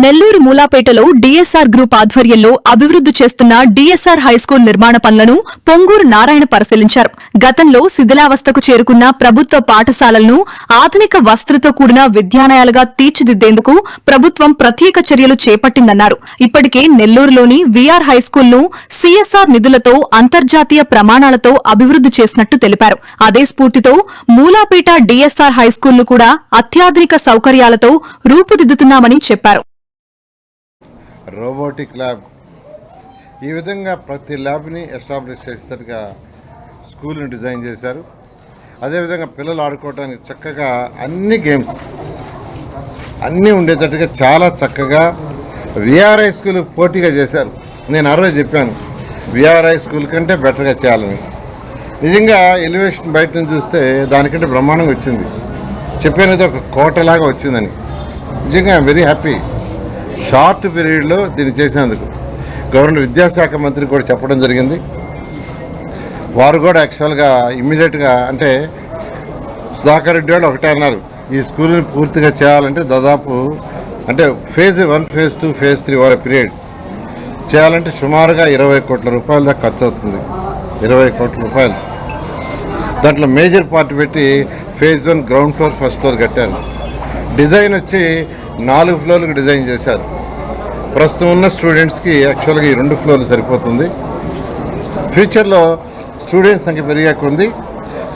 Nellore మూలాపేటలో DSR group ఆధ్వర్యంలో అభివృద్ది చేస్తున్న డీఎస్ఆర్ హైస్కూల్ నిర్మాణ పనులను పొంగూరు నారాయణ పరిశీలించారు. గతంలో శిథిలావస్థకు చేరుకున్న ప్రభుత్వ పాఠశాలలను ఆధునిక వసతులతో కూడిన విద్యాలయాలుగా తీర్చిదిద్దేందుకు ప్రభుత్వం ప్రత్యేక చర్యలు చేపట్టిందన్నారు. ఇప్పటికే నెల్లూరులోని వీఆర్ హైస్కూల్ను సీఎస్ఆర్ నిధులతో అంతర్జాతీయ ప్రమాణాలతో అభివృద్ది చేసినట్టు తెలిపారు. అదే స్ఫూర్తితో మూలాపేట డీఎస్ఆర్ హైస్కూల్ను కూడా అత్యాధునిక సౌకర్యాలతో రూపుదిద్దుతున్నామని చెప్పారు. రోబోటిక్ ల్యాబ్ ఈ విధంగా ప్రతి ల్యాబ్ని ఎస్టాబ్లిష్ చేసేటట్టుగా స్కూల్ని డిజైన్ చేశారు. అదేవిధంగా పిల్లలు ఆడుకోవడానికి చక్కగా అన్ని గేమ్స్ అన్నీ ఉండేటట్టుగా చాలా చక్కగా విఆర్ఐ స్కూల్ పోటీగా చేశారు. నేను ఆ రోజు చెప్పాను విఆర్ఐ స్కూల్ కంటే బెటర్గా చేయాలని. నిజంగా ఎలివేషన్ బయట నుంచి చూస్తే దానికంటే బ్రహ్మాండంగా వచ్చింది. చెప్పినది ఒక కోటలాగా వచ్చిందని. నిజంగా ఐఎమ్ వెరీ హ్యాపీ. షార్ట్ పీరియడ్లో దీన్ని చేసేందుకు గవర్నర్ విద్యాశాఖ మంత్రికి కూడా చెప్పడం జరిగింది. వారు కూడా యాక్చువల్గా ఇమ్మీడియట్గా అంటే సుధాకర్ రెడ్డి వాళ్ళు ఒకటే అన్నారు, ఈ స్కూల్ని పూర్తిగా చేయాలంటే దాదాపు అంటే phase 1, phase 2, phase 3 over period చేయాలంటే సుమారుగా 20 కోట్ల రూపాయల దాకా ఖర్చు అవుతుంది. 20 కోట్ల రూపాయలు. దాంట్లో మేజర్ పార్ట్ పెట్టి phase 1 ground floor, first floor కట్టారు. డిజైన్ వచ్చి 4 ఫ్లోర్లకు డిజైన్ చేశారు. ప్రస్తుతం ఉన్న స్టూడెంట్స్కి యాక్చువల్గా ఈ 2 ఫ్లోర్లు సరిపోతుంది. ఫ్యూచర్లో స్టూడెంట్స్ సంఖ్య పెరిగాకుంది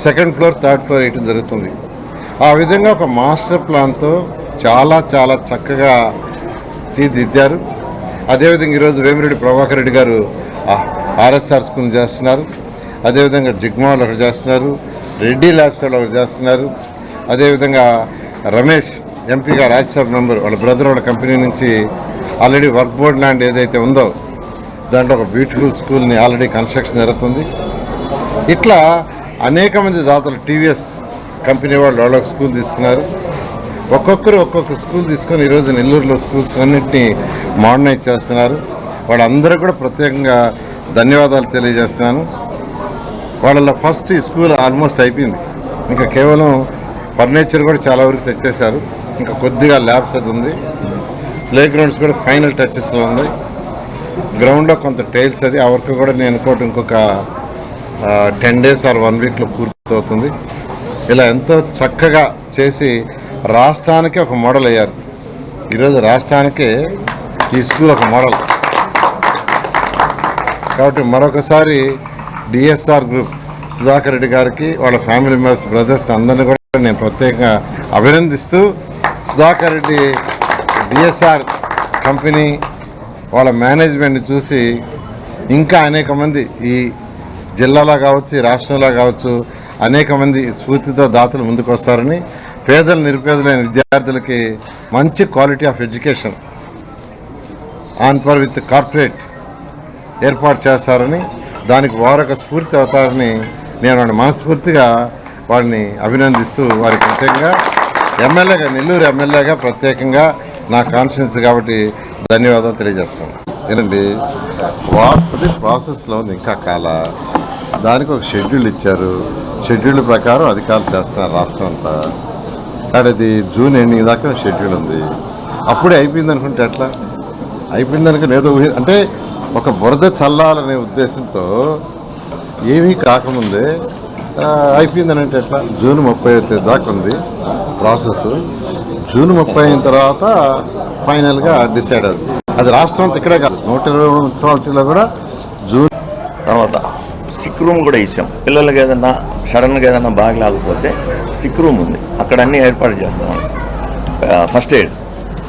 సెకండ్ ఫ్లోర్, థర్డ్ ఫ్లోర్ వేయటం జరుగుతుంది. ఆ విధంగా ఒక మాస్టర్ ప్లాన్తో చాలా చాలా చక్కగా తీర్చిదిద్దారు. అదేవిధంగా ఈరోజు వేమిరెడ్డి ప్రభాకర్ రెడ్డి గారు ఆర్ఎస్ఆర్ స్కూల్ చేస్తున్నారు. అదేవిధంగా జిగ్మాల్ ఒకటి చేస్తున్నారు, రెడ్డి ల్యాబ్స్ ఒకటి చేస్తున్నారు. అదేవిధంగా రమేష్ ఎంపీగా రాజ్యసభ మెంబర్ వాళ్ళ బ్రదర్ వాళ్ళ కంపెనీ నుంచి ఆల్రెడీ వర్క్ బోర్డ్ ల్యాండ్ ఏదైతే ఉందో దాంట్లో ఒక బ్యూటిఫుల్ స్కూల్ని ఆల్రెడీ కన్స్ట్రక్షన్ జరుగుతుంది. ఇట్లా అనేక మంది దాతలు టీవీఎస్ కంపెనీ వాళ్ళు ఒక స్కూల్ తీసుకున్నారు. ఒక్కొక్కరు ఒక్కొక్క స్కూల్ తీసుకొని ఈరోజు నెల్లూరులో స్కూల్స్ అన్నింటినీ మోడర్నైజ్ చేస్తున్నారు. వాళ్ళందరూ కూడా ప్రత్యేకంగా ధన్యవాదాలు తెలియజేస్తున్నాను. వాళ్ళ ఫస్ట్ ఈ స్కూల్ ఆల్మోస్ట్ అయిపోయింది. ఇంకా కేవలం ఫర్నిచర్ కూడా చాలా వరకు తెచ్చేశారు. ఇంకా కొద్దిగా ల్యాబ్స్ అది ఉంది. ప్లే గ్రౌండ్స్ కూడా ఫైనల్ టచెస్లో ఉంది. గ్రౌండ్లో కొంత టైల్స్ అది ఆ వర్క్ కూడా నేను అనుకోవటం ఇంకొక 10 days ఆర్ 1 weekలో పూర్తవుతుంది. ఇలా ఎంతో చక్కగా చేసి రాష్ట్రానికి ఒక మోడల్ అయ్యారు. ఈరోజు రాష్ట్రానికే ఈ స్కూల్ ఒక మోడల్. కాబట్టి మరొకసారి డిఎస్ఆర్ గ్రూప్ సుధాకర్ రెడ్డి గారికి వాళ్ళ ఫ్యామిలీ మెంబర్స్, బ్రదర్స్ అందరినీ కూడా నేను ప్రత్యేకంగా అభినందిస్తూ సుధాకర్ రెడ్డి డిఎస్ఆర్ కంపెనీ వాళ్ళ మేనేజ్మెంట్ని చూసి ఇంకా అనేక మంది ఈ జిల్లాలో కావచ్చు, ఈ రాష్ట్రంలో కావచ్చు అనేక మంది స్ఫూర్తితో దాతలు ముందుకు వస్తారని, పేదలు నిరుపేదలైన విద్యార్థులకి మంచి quality of education on per with corporate ఏర్పాటు చేస్తారని, దానికి వారొక స్ఫూర్తి అవుతారని నేను మనస్ఫూర్తిగా వాళ్ళని అభినందిస్తూ వారికి ప్రత్యేకంగా ఎమ్మెల్యేగా, నెల్లూరు ఎమ్మెల్యేగా ప్రత్యేకంగా నా కాన్ఫిడెన్స్ కాబట్టి ధన్యవాదాలు తెలియజేస్తాను. ఏంటండి వాట్స్ది ప్రాసెస్లో ఉంది, ఇంకా కాల దానికి ఒక షెడ్యూల్ ఇచ్చారు. షెడ్యూల్ ప్రకారం అధికారులు చేస్తున్నారు రాష్ట్రం అంతా. అది జూన్ ఎండింగ్ దాకా షెడ్యూల్ ఉంది. అప్పుడే అయిపోయింది అనుకుంటే ఎట్లా? అయిపోయింది అనుకుని ఏదో అంటే ఒక బురద చల్లాలనే ఉద్దేశంతో ఏమీ కాకముందే అయిపోయిందని అంటే ఎట్లా? జూన్ 30 దాకా ఉంది ప్రాసెస్. జూన్ 30 అయిన తర్వాత ఫైనల్గా డిసైడ్ అవుతుంది. అది రాష్ట్రం అంతా ఇక్కడే కాదు, 120 మున్సిపాలిటీలో కూడా జూన్. తర్వాత సిక్ రూమ్ కూడా ఇచ్చాం. పిల్లలకి ఏదన్నా సడన్గా ఏదన్నా బాగలేకపోతే సిక్ రూమ్ ఉంది, అక్కడ అన్నీ ఏర్పాటు చేస్తాం. ఫస్ట్ ఎయిడ్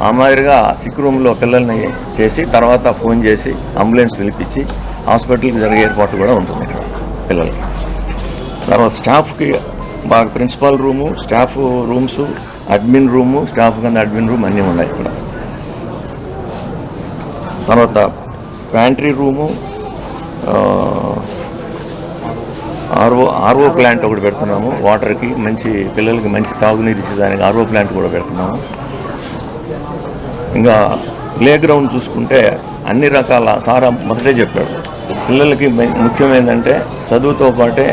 ఆ మాదిరిగా సిక్ రూమ్లో పిల్లల్ని చేసి తర్వాత ఫోన్ చేసి అంబులెన్స్ పిలిపించి హాస్పిటల్కి జరిగే ఏర్పాటు కూడా ఉంటుంది ఇక్కడ పిల్లలకి. తర్వాత స్టాఫ్కి బాగా principal room, staff rooms, admin room, staff కన్నా అడ్మిన్ రూమ్ అన్నీ ఉన్నాయి ఇక్కడ. తర్వాత ప్యాంట్రీ రూము, ఆర్ఓ ప్లాంట్ ఒకటి పెడుతున్నాము. వాటర్కి మంచి పిల్లలకి మంచి తాగునీరు ఇచ్చేదానికి ఆర్ఓ ప్లాంట్ కూడా పెడుతున్నాము. ఇంకా ప్లే గ్రౌండ్ చూసుకుంటే అన్ని రకాల సారా మొదటే చెప్పాడు, పిల్లలకి ముఖ్యం ఏంటంటే చదువుతో పాటే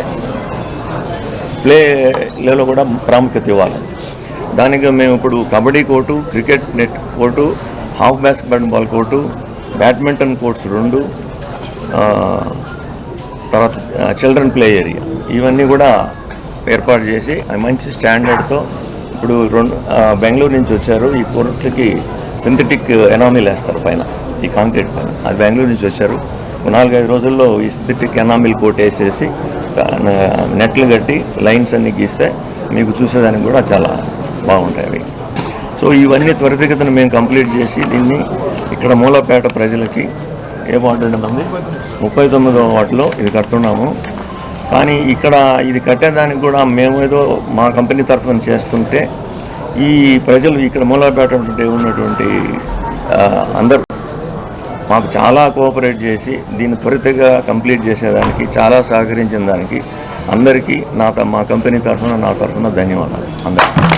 ప్లేలో కూడా ప్రాముఖ్యత ఇవ్వాలి. దానికి మేము ఇప్పుడు kabaddi court, cricket net court, half basketball court, badminton courts 2, తర్వాత చిల్డ్రన్ ప్లే ఏరియా, ఇవన్నీ కూడా ఏర్పాటు చేసి మంచి స్టాండర్డ్తో ఇప్పుడు బెంగళూరు నుంచి వచ్చారు. ఈ కోర్టులకి సింథటిక్ ఎనామిల్ వేస్తారు పైన, ఈ కాంక్రీట్ పైన, అది బెంగళూరు నుంచి వచ్చారు. 4-5 రోజుల్లో ఈ సింథటిక్ ఎనామిల్ కోట్ వేసేసి నెట్లు కట్టి లైన్స్ అన్ని గీస్తే మీకు చూసేదానికి కూడా చాలా బాగుంటాయి అవి. సో ఇవన్నీ త్వరితగతిన మేము కంప్లీట్ చేసి దీన్ని ఇక్కడ మూలపేట ప్రజలకి ఏ వార్డు మంది 39వ వార్డులో ఇది కడుతున్నాము. కానీ ఇక్కడ ఇది కట్టేదానికి కూడా మేమేదో మా కంపెనీ తరఫున చేస్తుంటే ఈ ప్రజలు ఇక్కడ మూలపేట ఉన్నటువంటి అందరూ మాకు చాలా కోఆపరేట్ చేసి దీన్ని త్వరితగా కంప్లీట్ చేసేదానికి చాలా సహకరించిన దానికి అందరికీ మా కంపెనీ తరఫున నా తరఫున ధన్యవాదాలు అందరికీ.